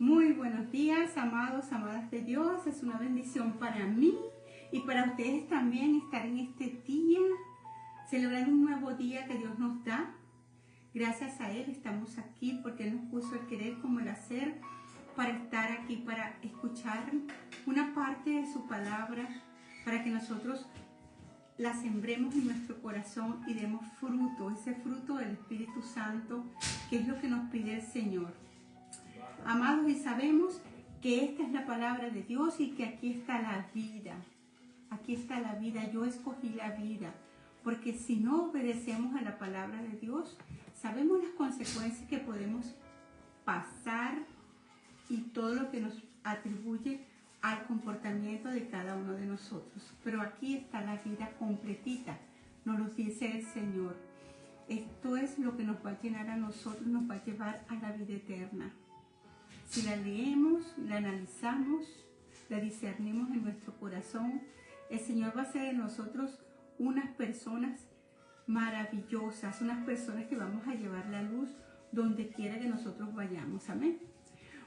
Muy buenos días, amados, amadas de Dios. Es una bendición para mí y para ustedes también estar en este día, celebrando un nuevo día que Dios nos da. Gracias a Él estamos aquí porque Él nos puso el querer como el hacer para estar aquí, para escuchar una parte de su palabra, para que nosotros la sembremos en nuestro corazón y demos fruto, ese fruto del Espíritu Santo, que es lo que nos pide el Señor. Amados, y sabemos que esta es la palabra de Dios y que aquí está la vida. Aquí está la vida, yo escogí la vida. Porque si no obedecemos a la palabra de Dios, sabemos las consecuencias que podemos pasar y todo lo que nos atribuye al comportamiento de cada uno de nosotros. Pero aquí está la vida completita, nos lo dice el Señor. Esto es lo que nos va a llenar a nosotros, nos va a llevar a la vida eterna. Si la leemos, la analizamos, la discernimos en nuestro corazón, el Señor va a hacer de nosotros unas personas maravillosas, unas personas que vamos a llevar la luz donde quiera que nosotros vayamos. Amén.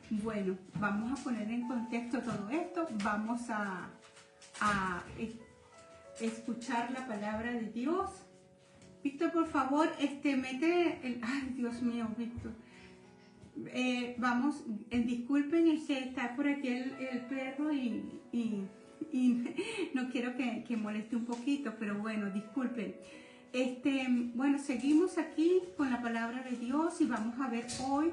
Bueno, vamos a poner en contexto todo esto, vamos a escuchar la palabra de Dios. Víctor, por favor, mete el... Ay, Dios mío, Víctor. Disculpen, está por aquí el perro y no quiero que moleste un poquito, pero bueno, disculpen. Bueno, seguimos aquí con la palabra de Dios y vamos a ver hoy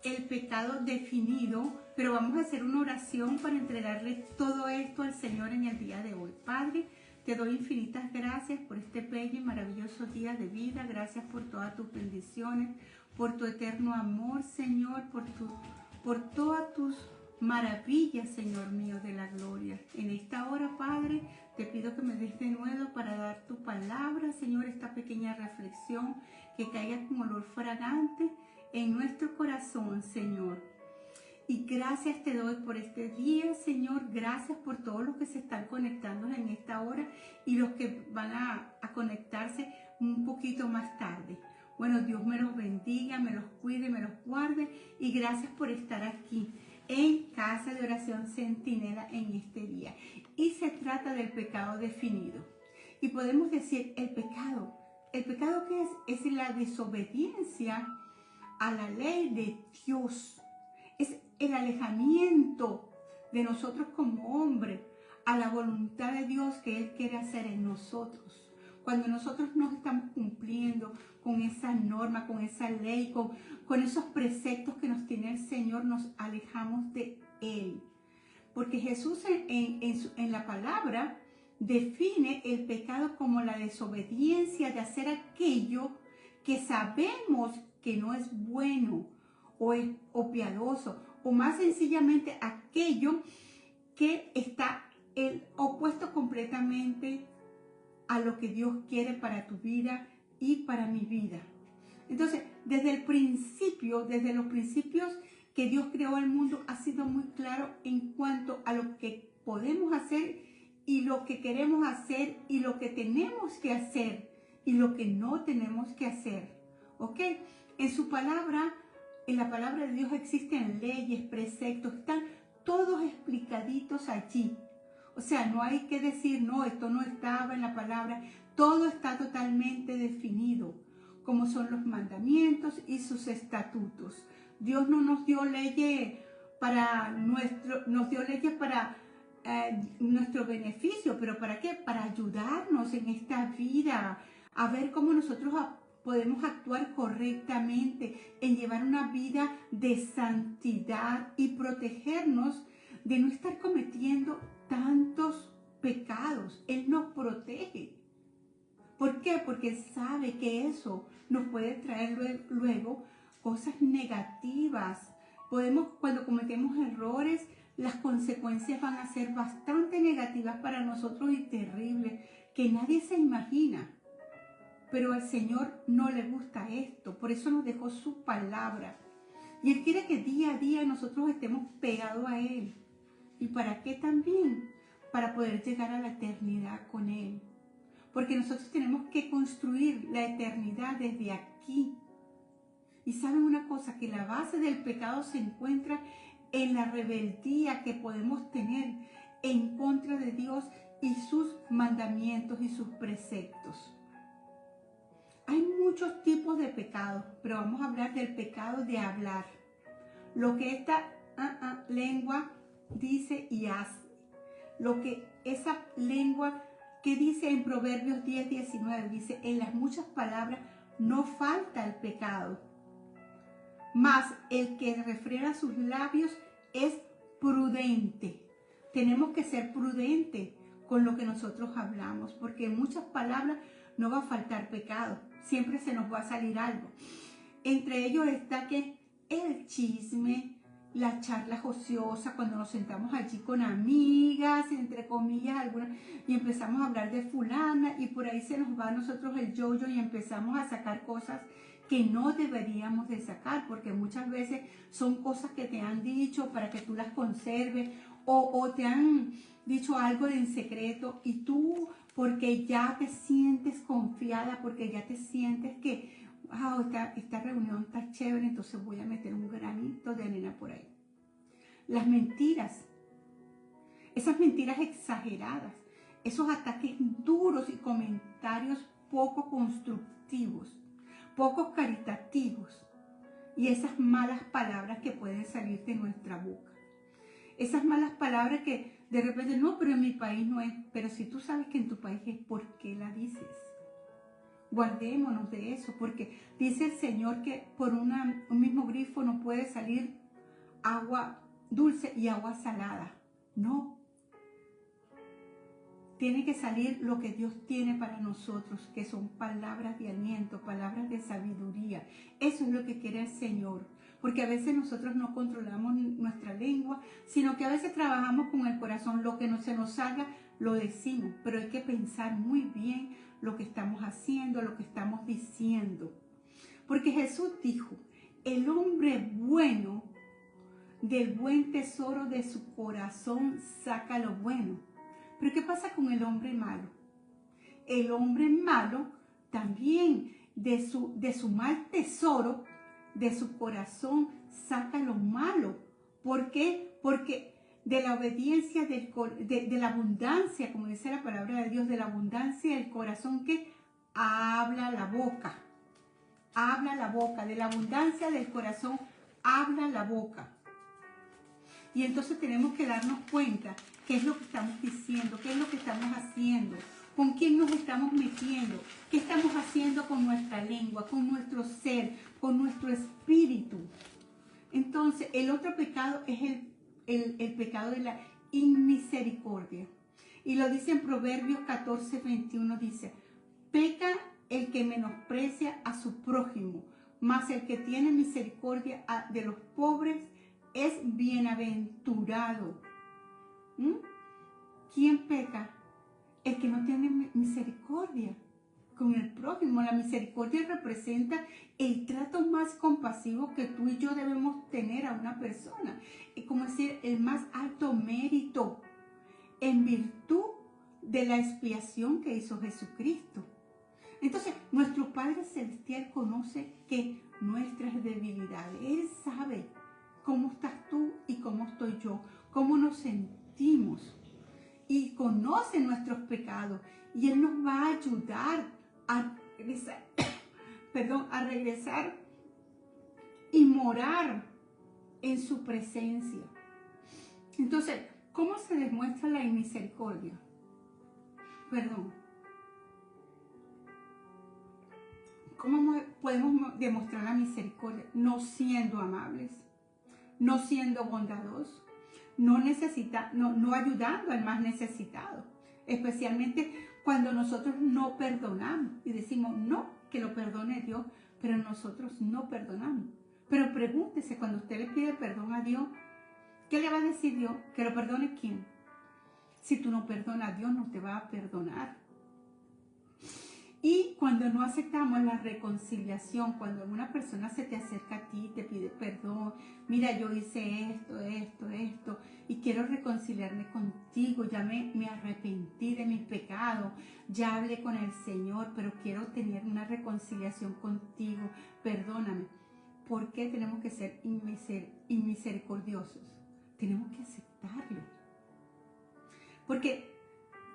el pecado definido, pero vamos a hacer una oración para entregarle todo esto al Señor en el día de hoy. Padre, te doy infinitas gracias por este bello y maravilloso día de vida. Gracias por todas tus bendiciones, por tu eterno amor, Señor, por todas tus maravillas, Señor mío, de la gloria. En esta hora, Padre, te pido que me des de nuevo para dar tu palabra, Señor, esta pequeña reflexión que caiga con olor fragante en nuestro corazón, Señor. Y gracias te doy por este día, Señor. Gracias por todos los que se están conectando en esta hora y los que van a conectarse un poquito más tarde. Bueno, Dios me los bendiga, me los cuide, me los guarde y gracias por estar aquí en Casa de Oración Centinela en este día. Y se trata del pecado definido. Y podemos decir, ¿el pecado qué es? Es la desobediencia a la ley de Dios. Es el alejamiento de nosotros como hombres a la voluntad de Dios que Él quiere hacer en nosotros. Cuando nosotros no estamos cumpliendo con esa norma, con esa ley, con esos preceptos que nos tiene el Señor, nos alejamos de Él. Porque Jesús en la palabra define el pecado como la desobediencia de hacer aquello que sabemos que no es bueno o piadoso, o más sencillamente aquello que está opuesto completamente a lo que Dios quiere para tu vida y para mi vida. Entonces, desde los principios que Dios creó el mundo, ha sido muy claro en cuanto a lo que podemos hacer y lo que queremos hacer y lo que tenemos que hacer y lo que no tenemos que hacer. ¿Ok? En su palabra, en la palabra de Dios existen leyes, preceptos, están todos explicaditos allí. O sea, no hay que decir, no, esto no estaba en la palabra. Todo está totalmente definido, como son los mandamientos y sus estatutos. Dios no nos dio leyes para nuestro beneficio, pero ¿para qué? Para ayudarnos en esta vida, a ver cómo nosotros podemos actuar correctamente, en llevar una vida de santidad y protegernos de no estar cometiendo tantos pecados. Él nos protege. ¿Por qué? Porque Él sabe que eso nos puede traer luego cosas negativas. Cuando cometemos errores, las consecuencias van a ser bastante negativas para nosotros y terribles, que nadie se imagina. Pero al Señor no le gusta esto, por eso nos dejó su palabra. Y Él quiere que día a día nosotros estemos pegados a Él. ¿Y para qué también? Para poder llegar a la eternidad con Él. Porque nosotros tenemos que construir la eternidad desde aquí. Y saben una cosa, que la base del pecado se encuentra en la rebeldía que podemos tener en contra de Dios y sus mandamientos y sus preceptos. Hay muchos tipos de pecados, pero vamos a hablar del pecado de hablar. Lo que esta lengua dice y hace. Lo que esa lengua que dice en Proverbios 10:19, dice, en las muchas palabras no falta el pecado, mas el que refrena sus labios es prudente. Tenemos que ser prudentes con lo que nosotros hablamos, porque en muchas palabras no va a faltar pecado, siempre se nos va a salir algo. Entre ellos está que el chisme, la charla ociosa, cuando nos sentamos allí con amigas, entre comillas algunas, y empezamos a hablar de fulana, y por ahí se nos va a nosotros el yo-yo y empezamos a sacar cosas que no deberíamos de sacar, porque muchas veces son cosas que te han dicho para que tú las conserves, o te han dicho algo en secreto, y tú, porque ya te sientes confiada, porque ya te sientes que wow, esta reunión está chévere, entonces voy a meter un granito de arena por ahí. Las mentiras, esas mentiras exageradas, esos ataques duros y comentarios poco constructivos, poco caritativos, y esas malas palabras que pueden salir de nuestra boca. Esas malas palabras que de repente, no, pero en mi país no es, pero si tú sabes que en tu país es, ¿por qué la dices? Guardémonos de eso, porque dice el Señor que por un mismo grifo no puede salir agua dulce y agua salada. No. Tiene que salir lo que Dios tiene para nosotros, que son palabras de aliento, palabras de sabiduría. Eso es lo que quiere el Señor. Porque a veces nosotros no controlamos nuestra lengua, sino que a veces trabajamos con el corazón. Lo que no se nos salga, lo decimos. Pero hay que pensar muy bien lo que estamos haciendo, lo que estamos diciendo. Porque Jesús dijo, el hombre bueno, del buen tesoro de su corazón saca lo bueno. Pero ¿qué pasa con el hombre malo? El hombre malo también de su mal tesoro, de su corazón, saca lo malo. ¿Por qué? Porque de la obediencia, de la abundancia, como dice la palabra de Dios, de la abundancia del corazón que habla la boca. Habla la boca, de la abundancia del corazón habla la boca. Y entonces tenemos que darnos cuenta qué es lo que estamos diciendo, qué es lo que estamos haciendo, con quién nos estamos metiendo, qué estamos haciendo con nuestra lengua, con nuestro ser, con nuestro espíritu. Entonces, el otro pecado es el pecado de la inmisericordia. Y lo dice en Proverbios 14:21, dice, peca el que menosprecia a su prójimo, mas el que tiene misericordia de los pobres es bienaventurado. ¿Quién peca? El que no tiene misericordia con el prójimo. La misericordia representa el trato más compasivo que tú y yo debemos tener a una persona. Es como decir, el más alto mérito en virtud de la expiación que hizo Jesucristo. Entonces, nuestro Padre Celestial conoce que nuestras debilidades, Él sabe cómo estás tú y cómo estoy yo, cómo nos sentimos, y conoce nuestros pecados, y Él nos va a ayudar a regresar, a regresar y morar en su presencia. Entonces, ¿cómo se demuestra la misericordia? ¿Cómo podemos demostrar la misericordia? No siendo amables, no siendo bondadosos, no ayudando al más necesitado, especialmente cuando nosotros no perdonamos y decimos no, que lo perdone Dios, pero nosotros no perdonamos. Pero pregúntese, cuando usted le pide perdón a Dios, ¿qué le va a decir Dios? ¿Que lo perdone quién? Si tú no perdonas, Dios no te va a perdonar. Y cuando no aceptamos la reconciliación, cuando una persona se te acerca a ti y te pide perdón, mira, yo hice esto, y quiero reconciliarme contigo, ya me arrepentí de mis pecados, ya hablé con el Señor, pero quiero tener una reconciliación contigo, perdóname. ¿Por qué tenemos que ser inmisericordiosos? tenemos que aceptarlo. Porque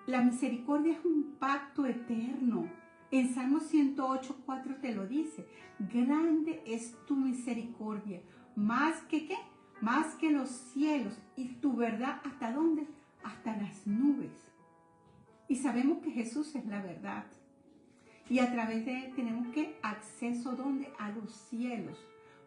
la misericordia es un pacto eterno. En Salmo 108:4 te lo dice. Grande es tu misericordia, más que ¿qué? Más que los cielos, y tu verdad, ¿hasta dónde? Hasta las nubes. Y sabemos que Jesús es la verdad. Y a través de él tenemos que acceso, ¿dónde? A los cielos.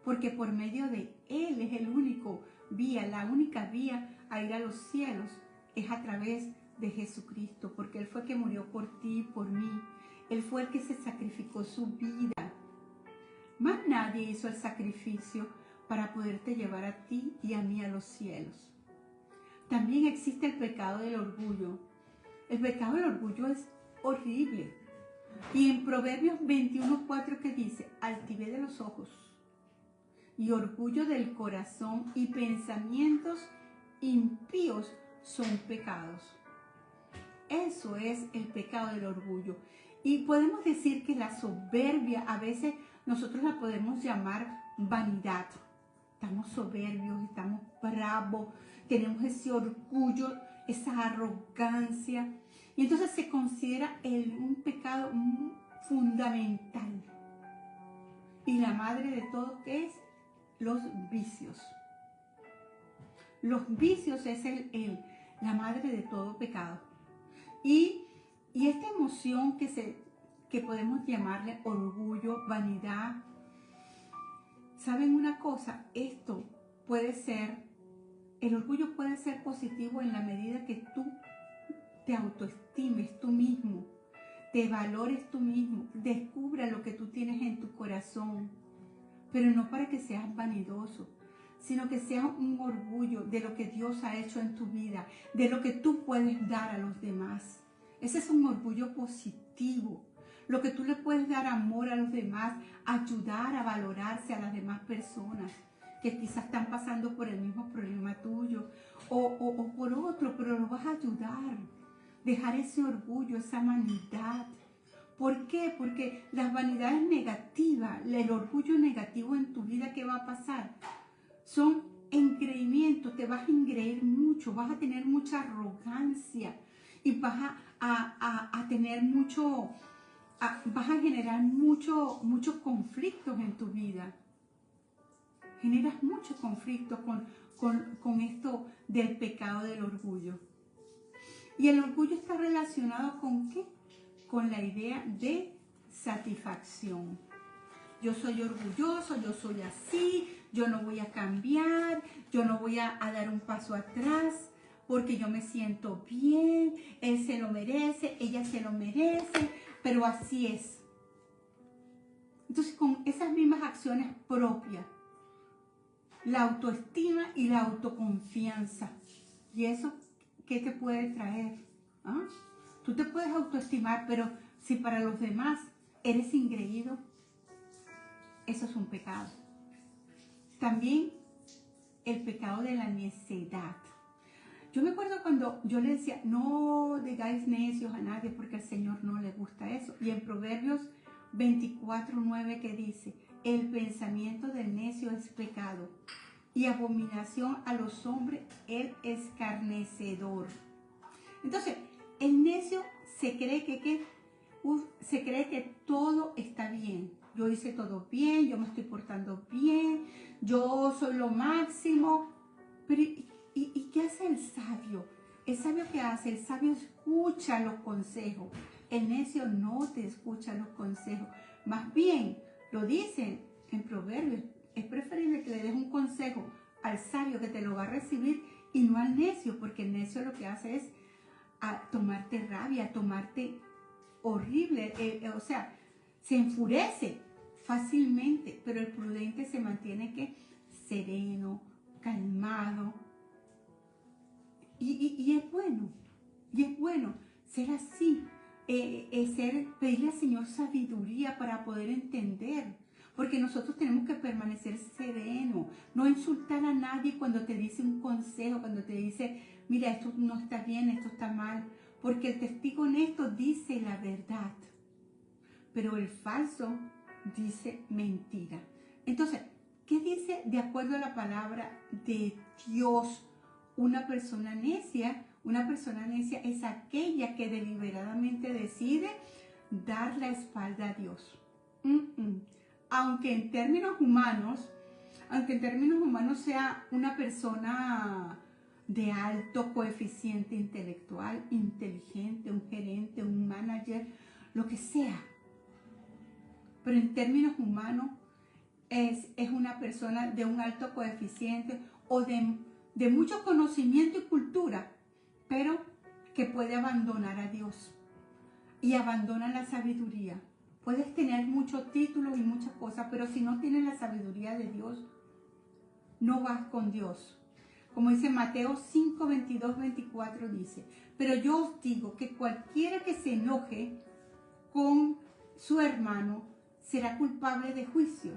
Porque por medio de él es el único vía, la única vía a ir a los cielos es a través de Jesucristo. Porque él fue el que murió por ti y por mí. Él fue el que se sacrificó su vida. Más nadie hizo el sacrificio para poderte llevar a ti y a mí a los cielos. También existe el pecado del orgullo. El pecado del orgullo es horrible. Y en Proverbios 21:4 que dice, altivez de los ojos y orgullo del corazón y pensamientos impíos son pecados. Eso es el pecado del orgullo. Y podemos decir que la soberbia a veces nosotros la podemos llamar vanidad. Estamos soberbios, estamos bravos, tenemos ese orgullo, esa arrogancia. Y entonces se considera un pecado fundamental. Y la madre de todo, ¿qué es? Los vicios. Los vicios es la madre de todo pecado. Y esta emoción que podemos llamarle orgullo, vanidad, ¿saben una cosa? Esto puede ser, el orgullo puede ser positivo en la medida que tú te autoestimes tú mismo, te valores tú mismo, descubra lo que tú tienes en tu corazón, pero no para que seas vanidoso, sino que sea un orgullo de lo que Dios ha hecho en tu vida, de lo que tú puedes dar a los demás. Ese es un orgullo positivo, lo que tú le puedes dar amor a los demás, ayudar a valorarse a las demás personas que quizás están pasando por el mismo problema tuyo o por otro, pero lo vas a ayudar. Dejar ese orgullo, esa vanidad. ¿Por qué? Porque las vanidades negativas, el orgullo negativo en tu vida, ¿qué va a pasar? Son engreimientos, te vas a engreír mucho, vas a tener mucha arrogancia y vas a tener mucho, vas a generar muchos conflictos en tu vida. Generas muchos conflictos con esto del pecado del orgullo. Y el orgullo está relacionado ¿con qué? Con la idea de satisfacción. Yo soy orgulloso, yo soy así, yo no voy a cambiar, yo no voy a dar un paso atrás porque yo me siento bien, él se lo merece, ella se lo merece, pero así es. Entonces, con esas mismas acciones propias, la autoestima y la autoconfianza. ¿Y eso qué te puede traer? ¿Ah? Tú te puedes autoestimar, pero si para los demás eres ingreído, eso es un pecado. También el pecado de la necedad. Yo me acuerdo cuando yo le decía, no digáis necios a nadie porque al Señor no le gusta eso. Y en Proverbios 24:9 que dice, el pensamiento del necio es pecado y abominación a los hombres el escarnecedor. Entonces, el necio se cree que todo está bien. Yo hice todo bien, yo me estoy portando bien, yo soy lo máximo. Pero, ¿y qué hace el sabio? ¿El sabio qué hace? El sabio escucha los consejos. El necio no te escucha los consejos. Más bien, lo dicen en Proverbios, es preferible que le des un consejo al sabio que te lo va a recibir y no al necio, porque el necio lo que hace es tomarte rabia, tomarte horrible, o sea, se enfurece fácilmente, pero el prudente se mantiene que sereno, calmado, y es bueno ser así, pedirle al Señor sabiduría para poder entender, porque nosotros tenemos que permanecer serenos, no insultar a nadie cuando te dice un consejo, cuando te dice, mira, esto no está bien, esto está mal, porque el testigo honesto dice la verdad, pero el falso dice mentira. Entonces, ¿qué dice de acuerdo a la palabra de Dios una persona necia es aquella que deliberadamente decide dar la espalda a Dios. Aunque en términos humanos sea una persona de alto coeficiente intelectual, inteligente, un gerente, un manager, lo que sea. Pero en términos humanos es una persona de un alto coeficiente o de mucho conocimiento y cultura, pero que puede abandonar a Dios y abandona la sabiduría. Puedes tener muchos títulos y muchas cosas, pero si no tienes la sabiduría de Dios, no vas con Dios. Como dice Mateo 5, 22, 24, dice, pero yo os digo que cualquiera que se enoje con su hermano será culpable de juicio,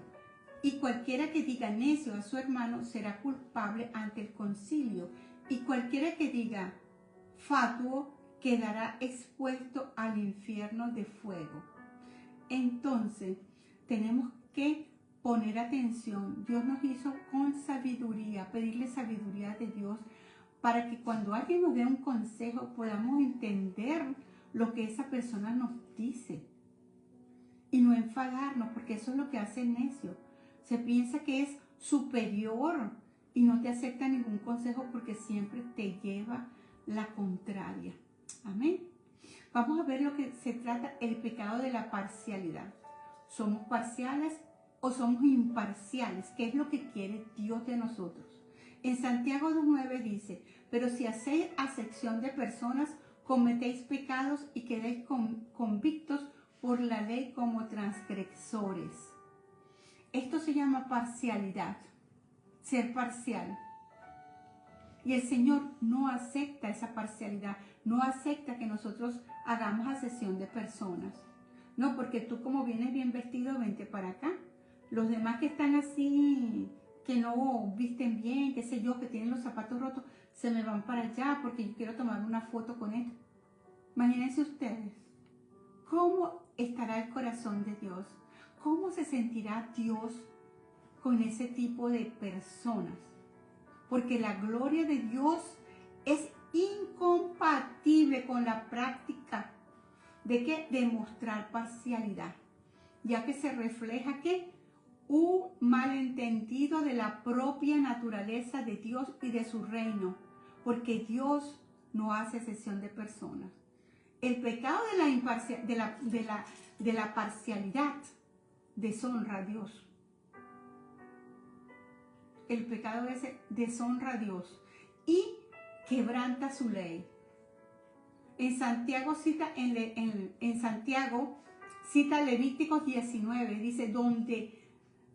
y cualquiera que diga necio a su hermano será culpable ante el concilio, y cualquiera que diga fatuo quedará expuesto al infierno de fuego. Entonces, tenemos que poner atención. Dios nos hizo con sabiduría, pedirle sabiduría de Dios para que cuando alguien nos dé un consejo podamos entender lo que esa persona nos dice y no enfadarnos, porque eso es lo que hace el necio. Se piensa que es superior y no te acepta ningún consejo porque siempre te lleva la contraria. Amén. Vamos a ver lo que se trata el pecado de la parcialidad. ¿Somos parciales o somos imparciales? ¿Qué es lo que quiere Dios de nosotros? En Santiago 2:9 dice, pero si hacéis acepción de personas, cometéis pecados y quedáis convictos por la ley como transgresores. Esto se llama parcialidad, ser parcial. Y el Señor no acepta esa parcialidad, no acepta que nosotros hagamos acepción de personas. No, porque tú como vienes bien vestido, vente para acá. Los demás que están así, que no visten bien, qué sé yo, que tienen los zapatos rotos, se me van para allá porque yo quiero tomar una foto con él. Imagínense ustedes, ¿cómo estará el corazón de Dios? ¿Cómo se sentirá Dios con ese tipo de personas? Porque la gloria de Dios es incompatible con la práctica de que demostrar parcialidad, ya que se refleja que un malentendido de la propia naturaleza de Dios y de su reino, porque Dios no hace excepción de personas. El pecado de la parcialidad deshonra a Dios. El pecado ese deshonra a Dios y quebranta su ley. En Santiago cita Levíticos 19, dice,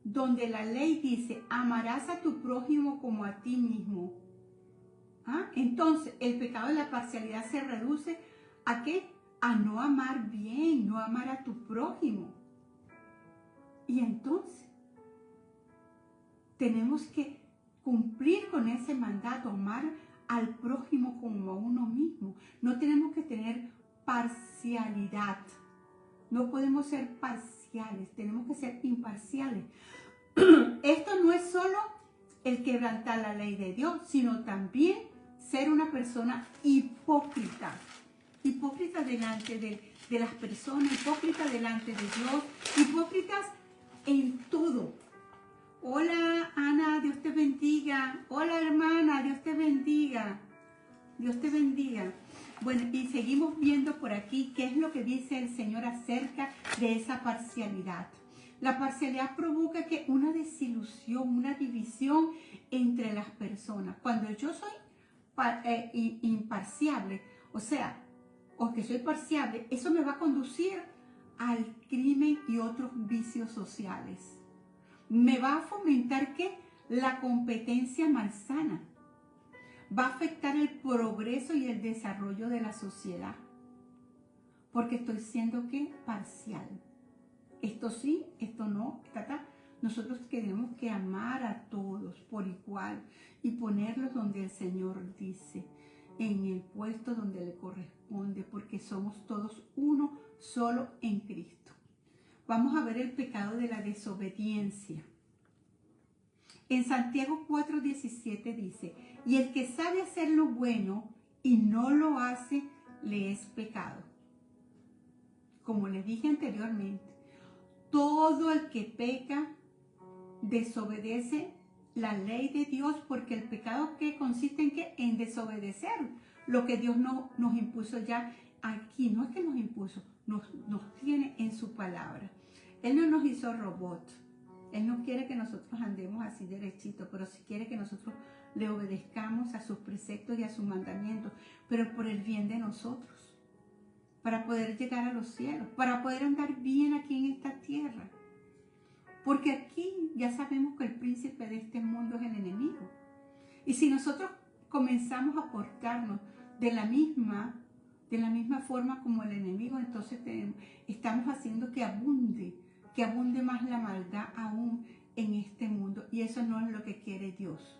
donde la ley dice, amarás a tu prójimo como a ti mismo. Entonces, el pecado de la parcialidad se reduce ¿a qué? A no amar bien, no amar a tu prójimo. Y entonces, tenemos que cumplir con ese mandato, amar al prójimo como a uno mismo. No tenemos que tener parcialidad. No podemos ser parciales, tenemos que ser imparciales. Esto no es solo el quebrantar la ley de Dios, sino también ser una persona hipócrita. Hipócrita delante de las personas, hipócrita delante de Dios, hipócritas en todo. Hola Ana, Dios te bendiga. Hola hermana, Dios te bendiga. Dios te bendiga. Bueno, y seguimos viendo por aquí qué es lo que dice el Señor acerca de esa parcialidad. La parcialidad provoca que una desilusión, una división entre las personas. Cuando yo soy imparciable, o que soy parciable, eso me va a conducir al crimen y otros vicios sociales. Me va a fomentar que la competencia malsana va a afectar el progreso y el desarrollo de la sociedad, porque estoy siendo ¿qué? Parcial. Esto sí, esto no, Nosotros tenemos que amar a todos por igual y ponerlos donde el Señor dice, en el puesto donde le corresponde, porque somos todos uno solo en Cristo. Vamos a ver el pecado de la desobediencia. En Santiago 4:17 dice, y el que sabe hacer lo bueno y no lo hace, le es pecado. Como les dije anteriormente, todo el que peca desobedece la ley de Dios, porque el pecado que consiste en qué? En desobedecer lo que Dios nos impuso ya aquí. No es que nos impuso, nos tiene en su palabra. Él no nos hizo robots. Él no quiere que nosotros andemos así derechito, pero sí quiere que nosotros le obedezcamos a sus preceptos y a sus mandamientos, pero por el bien de nosotros, para poder llegar a los cielos, para poder andar bien aquí en esta tierra. Porque aquí ya sabemos que el príncipe de este mundo es el enemigo. Y si nosotros comenzamos a portarnos de la misma forma como el enemigo, entonces estamos haciendo que abunde más la maldad aún en este mundo. Y eso no es lo que quiere Dios.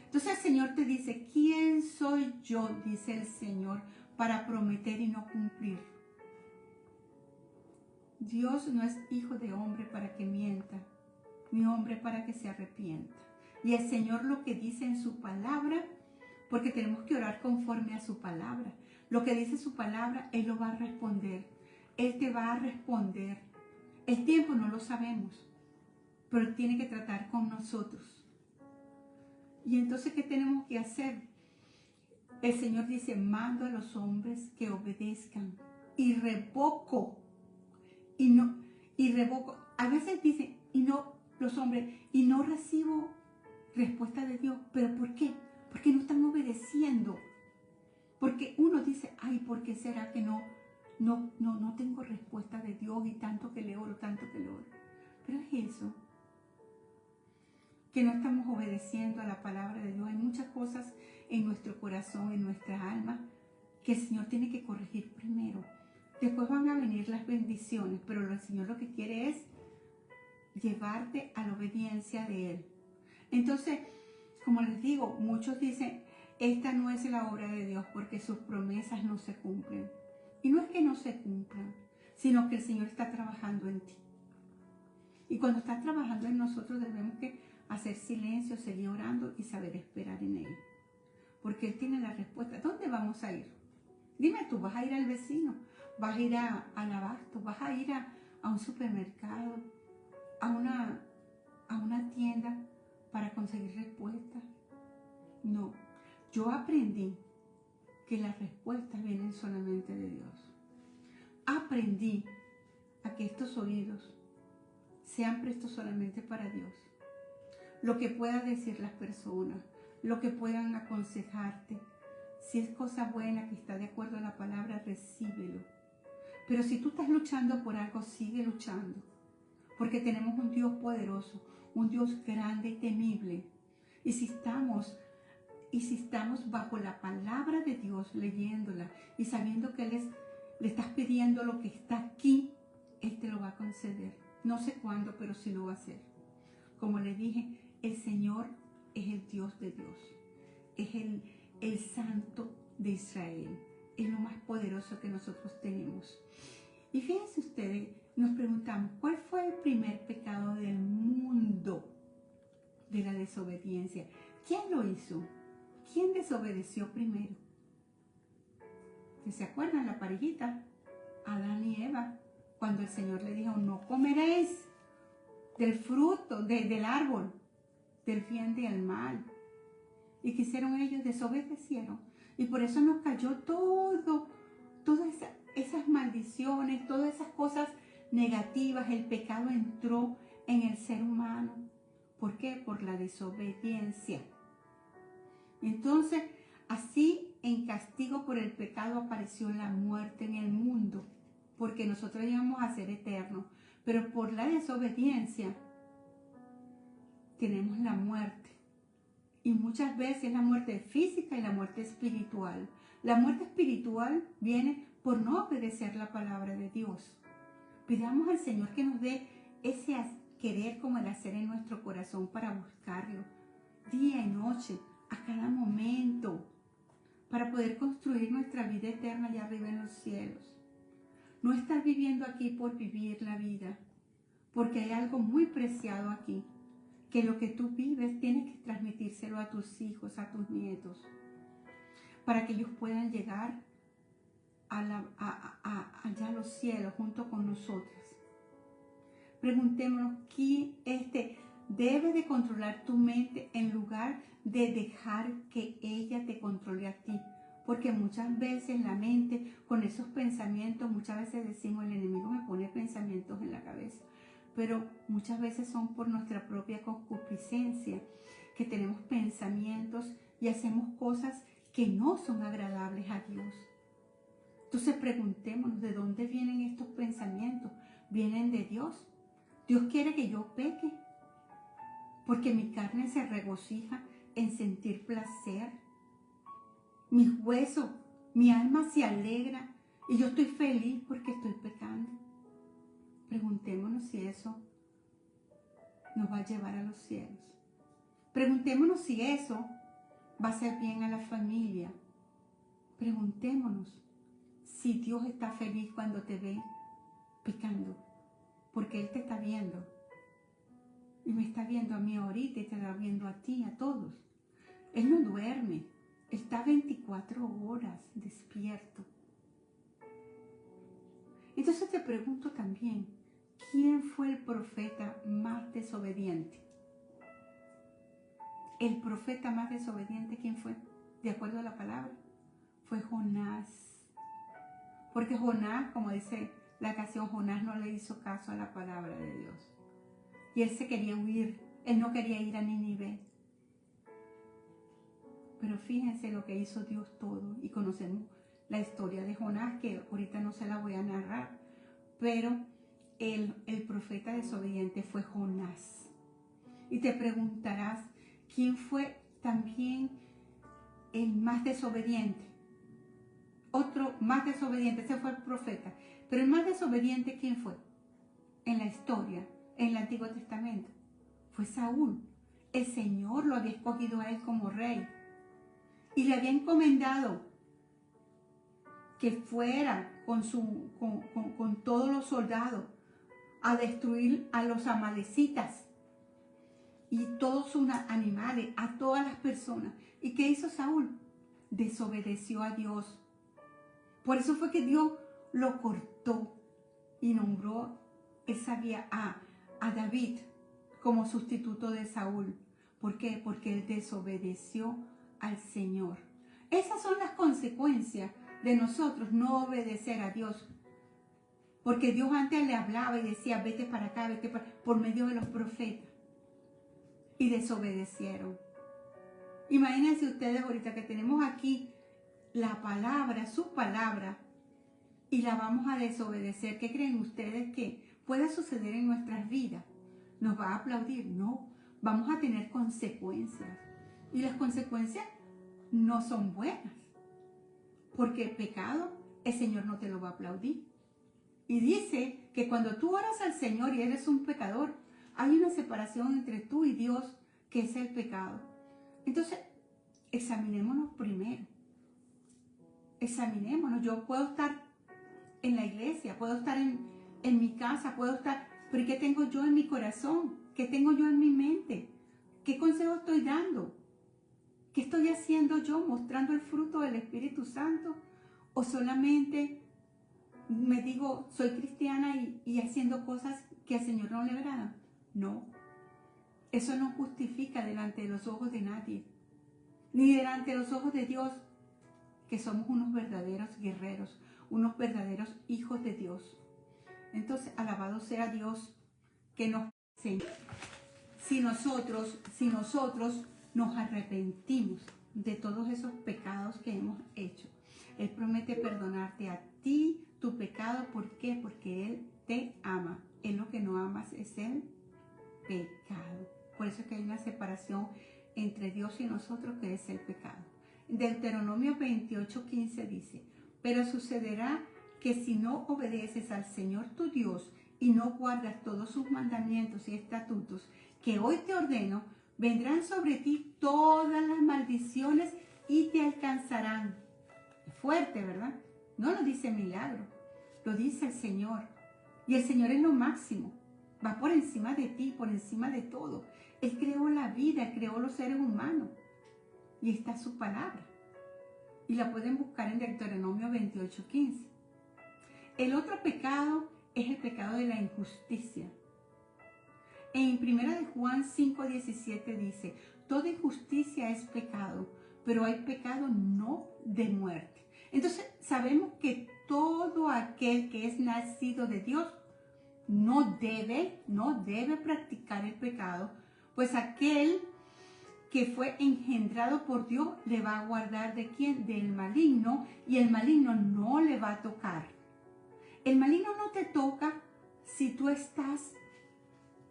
Entonces el Señor te dice, ¿quién soy yo? Dice el Señor, para prometer y no cumplir. Dios no es hijo de hombre para que mienta, ni hombre para que se arrepienta. Y el Señor lo que dice en su palabra, porque tenemos que orar conforme a su palabra. Lo que dice su palabra, Él lo va a responder. Él te va a responder. El tiempo no lo sabemos, pero tiene que tratar con nosotros. Y entonces, ¿qué tenemos que hacer? El Señor dice, mando a los hombres que obedezcan y revoco. Y revoco. A veces dicen, los hombres, y no recibo respuesta de Dios. ¿Pero por qué? Porque no están obedeciendo. Porque uno dice, ay, ¿por qué será que no tengo respuesta de Dios? Y tanto que le oro, tanto que le oro. Pero es eso, que no estamos obedeciendo a la palabra de Dios. Hay muchas cosas en nuestro corazón, en nuestra alma, que el Señor tiene que corregir primero. Después van a venir las bendiciones, pero el Señor lo que quiere es llevarte a la obediencia de Él. Entonces, como les digo, muchos dicen, esta no es la obra de Dios porque sus promesas no se cumplen. Y no es que no se cumplan, sino que el Señor está trabajando en ti. Y cuando está trabajando en nosotros debemos que hacer silencio, seguir orando y saber esperar en Él. Porque Él tiene la respuesta. ¿Dónde vamos a ir? Dime tú, ¿vas a ir al vecino? ¿Vas a ir al abasto? ¿Vas a ir a un supermercado? ¿A una tienda para conseguir respuestas? No. Yo aprendí que las respuestas vienen solamente de Dios. Aprendí a que estos oídos sean prestos solamente para Dios. Lo que puedan decir las personas, lo que puedan aconsejarte, si es cosa buena que está de acuerdo a la palabra, recíbelo. Pero si tú estás luchando por algo, sigue luchando. Porque tenemos un Dios poderoso, un Dios grande y temible. Y si estamos bajo la palabra de Dios, leyéndola y sabiendo que le estás pidiendo lo que está aquí, Él te lo va a conceder. No sé cuándo, pero sí lo va a hacer. Como le dije, el Señor es el Dios de Dios. Es el Santo de Israel. Es lo más poderoso que nosotros tenemos. Y fíjense ustedes, nos preguntamos, ¿cuál fue el primer pecado del mundo de la desobediencia? ¿Quién lo hizo? ¿Quién desobedeció primero? ¿Se acuerdan la parejita? Adán y Eva. Cuando el Señor le dijo, no comeréis del fruto, del árbol, del bien y del mal. ¿Y qué hicieron ellos? Desobedecieron. Y por eso nos cayó todas esas maldiciones, todas esas cosas negativas. El pecado entró en el ser humano. ¿Por qué? Por la desobediencia. Entonces, así en castigo por el pecado apareció la muerte en el mundo, porque nosotros íbamos a ser eternos, pero por la desobediencia tenemos la muerte. Y muchas veces la muerte física y la muerte espiritual. La muerte espiritual viene por no obedecer la palabra de Dios. Pidamos al Señor que nos dé ese querer como el hacer en nuestro corazón para buscarlo día y noche, a cada momento, para poder construir nuestra vida eterna allá arriba en los cielos. No estar viviendo aquí por vivir la vida, porque hay algo muy preciado aquí, que lo que tú vives tienes que transmitírselo a tus hijos, a tus nietos, para que ellos puedan llegar allá a los cielos junto con nosotros. Preguntémonos, ¿quién debe de controlar tu mente en lugar de dejar que ella te controle a ti? Porque muchas veces la mente, con esos pensamientos, muchas veces decimos, el enemigo me pone pensamientos en la cabeza, pero muchas veces son por nuestra propia concupiscencia, que tenemos pensamientos y hacemos cosas que no son agradables a Dios. Entonces preguntémonos, ¿de dónde vienen estos pensamientos? ¿Vienen de Dios? Dios quiere que yo peque, porque mi carne se regocija en sentir placer. Mis huesos, mi alma se alegra y yo estoy feliz porque estoy pecando. Preguntémonos si eso nos va a llevar a los cielos. Preguntémonos si eso va a hacer bien a la familia. Preguntémonos si Dios está feliz cuando te ve pecando, porque Él te está viendo. Y me está viendo a mí ahorita y te está viendo a ti, a todos. Él no duerme, Él está 24 horas despierto. Entonces te pregunto también, ¿quién fue el profeta más desobediente? El profeta más desobediente, ¿quién fue? De acuerdo a la palabra, fue Jonás. Porque Jonás, como dice la canción, Jonás no le hizo caso a la palabra de Dios. Y él se quería huir, él no quería ir a Nínive. Pero fíjense lo que hizo Dios todo, y conocemos la historia de Jonás, que ahorita no se la voy a narrar, pero el profeta desobediente fue Jonás. Y te preguntarás, ¿quién fue también el más desobediente? Otro más desobediente, ese fue el profeta. Pero el más desobediente, ¿quién fue? En la historia, en el Antiguo Testamento, fue Saúl. El Señor lo había escogido a él como rey y le había encomendado que fuera con todos los soldados a destruir a los amalecitas y todos sus animales, a todas las personas. ¿Y qué hizo Saúl? Desobedeció a Dios. Por eso fue que Dios lo cortó y nombró, él sabía, a David como sustituto de Saúl. ¿Por qué? Porque él desobedeció al Señor. Esas son las consecuencias de nosotros no obedecer a Dios. Porque Dios antes le hablaba y decía, vete para acá, vete para acá, por medio de los profetas. Y desobedecieron. Imagínense ustedes ahorita que tenemos aquí la palabra, su palabra, y la vamos a desobedecer. ¿Qué creen ustedes que pueda suceder en nuestras vidas? ¿Nos va a aplaudir? No, vamos a tener consecuencias. Y las consecuencias no son buenas. Porque el pecado, el Señor no te lo va a aplaudir. Y dice que cuando tú oras al Señor y eres un pecador, hay una separación entre tú y Dios, que es el pecado. Entonces, examinémonos primero. Examinémonos. Yo puedo estar en la iglesia, puedo estar en mi casa, puedo estar, pero ¿qué tengo yo en mi corazón? ¿Qué tengo yo en mi mente? ¿Qué consejo estoy dando? ¿Qué estoy haciendo yo? ¿Mostrando el fruto del Espíritu Santo? ¿O solamente me digo, soy cristiana y haciendo cosas que al Señor no le agradan? No. Eso no justifica delante de los ojos de nadie, ni delante de los ojos de Dios, que somos unos verdaderos guerreros, unos verdaderos hijos de Dios. Entonces, alabado sea Dios que nos enseña. Si nosotros nos arrepentimos de todos esos pecados que hemos hecho, Él promete perdonarte a ti tu pecado. ¿Por qué? Porque Él te ama. Él lo que no amas es el pecado. Por eso es que hay una separación entre Dios y nosotros, que es el pecado. Deuteronomio 28:15 dice, pero sucederá que si no obedeces al Señor tu Dios y no guardas todos sus mandamientos y estatutos que hoy te ordeno, vendrán sobre ti todas las maldiciones y te alcanzarán. Fuerte, ¿verdad? No lo dice milagro, lo dice el Señor. Y el Señor es lo máximo. va por encima de ti, por encima de todo. Él creó la vida, creó los seres humanos. Y está su palabra. Y la pueden buscar en Deuteronomio 28:15. El otro pecado es el pecado de la injusticia. En 1 de Juan 5:17 dice, toda injusticia es pecado, pero hay pecado no de muerte. Entonces sabemos que todo aquel que es nacido de Dios no debe practicar el pecado, pues aquel que fue engendrado por Dios le va a guardar ¿de quién? Del maligno, y el maligno no le va a tocar. El maligno no te toca si tú estás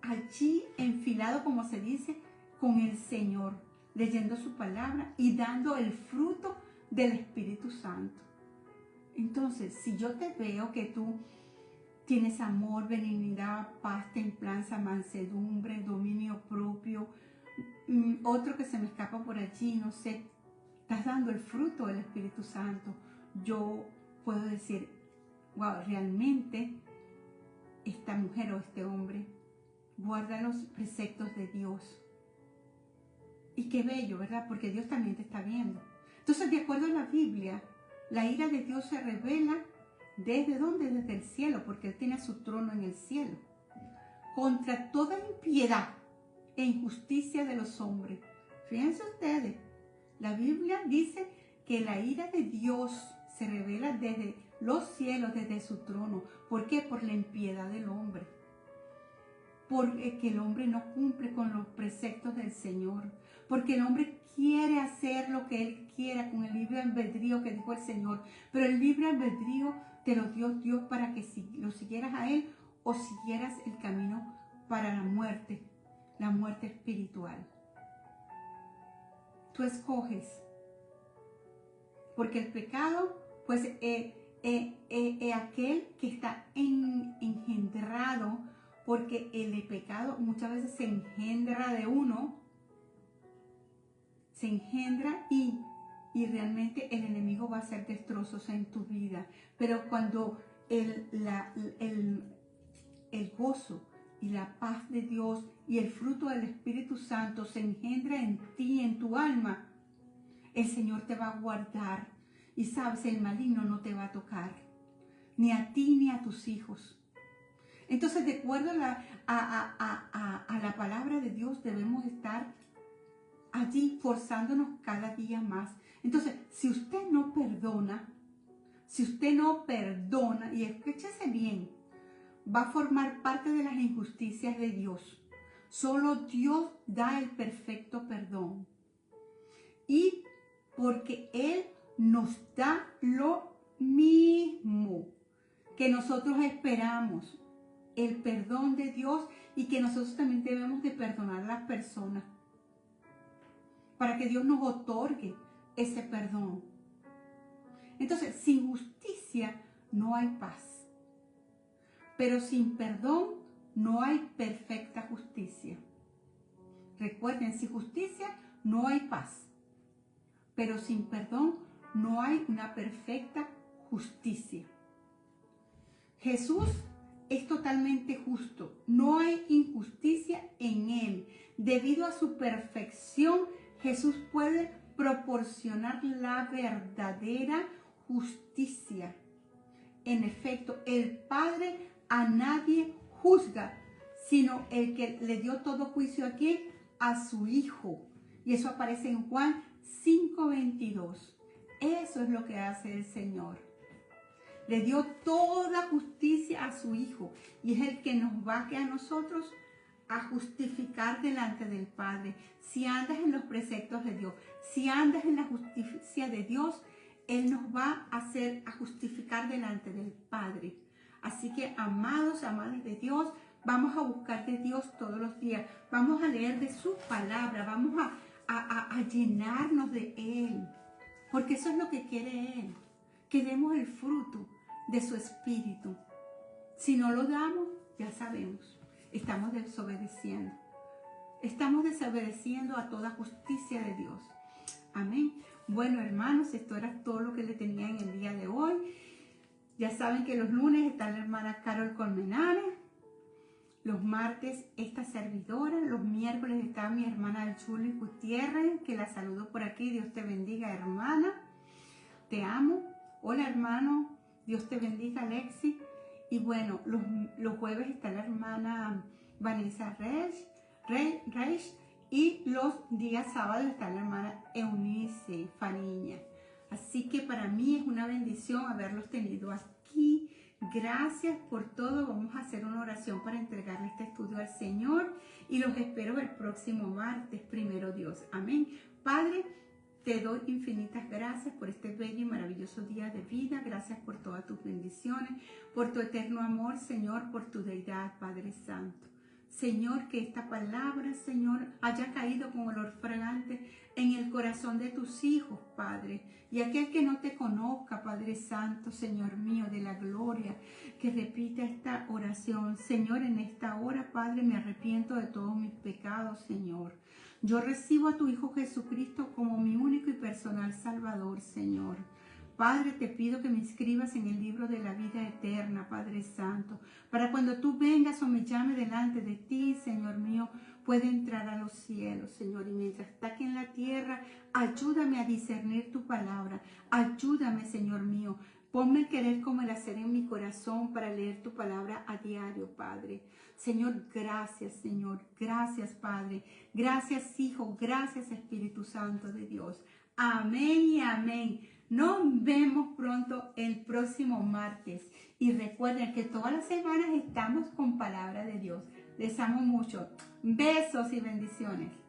allí enfilado, como se dice, con el Señor, leyendo su palabra y dando el fruto del Espíritu Santo. Entonces, si yo te veo que tú tienes amor, benignidad, paz, templanza, mansedumbre, dominio propio, otro que se me escapa por allí, no sé, estás dando el fruto del Espíritu Santo, yo puedo decir, wow, realmente esta mujer o este hombre guarda los preceptos de Dios. Y qué bello, ¿verdad? Porque Dios también te está viendo. Entonces, de acuerdo a la Biblia, la ira de Dios se revela ¿desde dónde? Desde el cielo, porque Él tiene su trono en el cielo. Contra toda impiedad e injusticia de los hombres. Fíjense ustedes, la Biblia dice que la ira de Dios se revela desde los cielos, desde su trono. ¿Por qué? Por la impiedad del hombre. Porque el hombre no cumple con los preceptos del Señor. Porque el hombre quiere hacer lo que él quiera con el libre albedrío que dijo el Señor. Pero el libre albedrío te lo dio Dios para que lo siguieras a Él o siguieras el camino para la muerte espiritual. Tú escoges. Porque el pecado, pues, aquel que está engendrado, porque el pecado muchas veces se engendra de uno, se engendra y realmente el enemigo va a hacer destrozos en tu vida. Pero cuando el gozo y la paz de Dios y el fruto del Espíritu Santo se engendra en ti, en tu alma, el Señor te va a guardar. Y sabes, el maligno no te va a tocar, ni a ti ni a tus hijos. Entonces, de acuerdo a la palabra de Dios, debemos estar allí forzándonos cada día más. Entonces, si usted no perdona, y escúchese bien, va a formar parte de las injusticias de Dios. Solo Dios da el perfecto perdón. Y porque Él nos da lo mismo que nosotros esperamos, el perdón de Dios, y que nosotros también debemos de perdonar a las personas para que Dios nos otorgue ese perdón. Entonces, sin justicia no hay paz, pero sin perdón no hay perfecta justicia. Recuerden, sin justicia no hay paz, pero sin perdón no hay una perfecta justicia. Jesús es totalmente justo, no hay injusticia en Él. Debido a su perfección, Jesús puede proporcionar la verdadera justicia. En efecto, el Padre a nadie juzga, sino el que le dio todo juicio aquí a su Hijo. Y eso aparece en Juan 5:22. Eso es lo que hace el Señor. Le dio toda justicia a su Hijo, y es el que nos va a nosotros a justificar delante del Padre. Si andas en los preceptos de Dios, si andas en la justicia de Dios, Él nos va a hacer a justificar delante del Padre. Así que, amados, amadas de Dios, vamos a buscar de Dios todos los días. Vamos a leer de su palabra, vamos a llenarnos de Él, porque eso es lo que quiere Él, que demos el fruto de su Espíritu. Si no lo damos, ya sabemos, estamos desobedeciendo. Estamos desobedeciendo a toda justicia de Dios. Amén. Bueno, hermanos, esto era todo lo que le tenía en el día de hoy. Ya saben que los lunes está la hermana Carol Colmenares Los martes esta servidora, los miércoles está mi hermana Julie Gutiérrez, que la saludo por aquí. Dios te bendiga, hermana. Te amo. Hola, hermano. Dios te bendiga, Alexi. Y bueno, los jueves está la hermana Vanessa Reich, y los días sábados está la hermana Eunice Fariña. Así que para mí es una bendición haberlos tenido aquí. Gracias por todo. Vamos a hacer una oración para entregarle este estudio al Señor y los espero el próximo martes, primero Dios. Amén. Padre, te doy infinitas gracias por este bello y maravilloso día de vida. Gracias por todas tus bendiciones, por tu eterno amor, Señor, por tu deidad, Padre Santo. Señor, que esta palabra, Señor, haya caído con olor fragante en el corazón de tus hijos, Padre. Y aquel que no te conozca, Padre Santo, Señor mío, de la gloria, que repita esta oración. Señor, en esta hora, Padre, me arrepiento de todos mis pecados, Señor. Yo recibo a tu Hijo Jesucristo como mi único y personal Salvador, Señor. Padre, te pido que me inscribas en el libro de la vida eterna, Padre Santo, para cuando tú vengas o me llame delante de ti, Señor mío, pueda entrar a los cielos, Señor. Y mientras está aquí en la tierra, ayúdame a discernir tu palabra. Ayúdame, Señor mío. Ponme el querer como el hacer en mi corazón para leer tu palabra a diario, Padre. Señor, gracias, Señor. Gracias, Padre. Gracias, Hijo. Gracias, Espíritu Santo de Dios. Amén y amén. Nos vemos pronto el próximo martes. Y recuerden que todas las semanas estamos con palabra de Dios. Les amo mucho. Besos y bendiciones.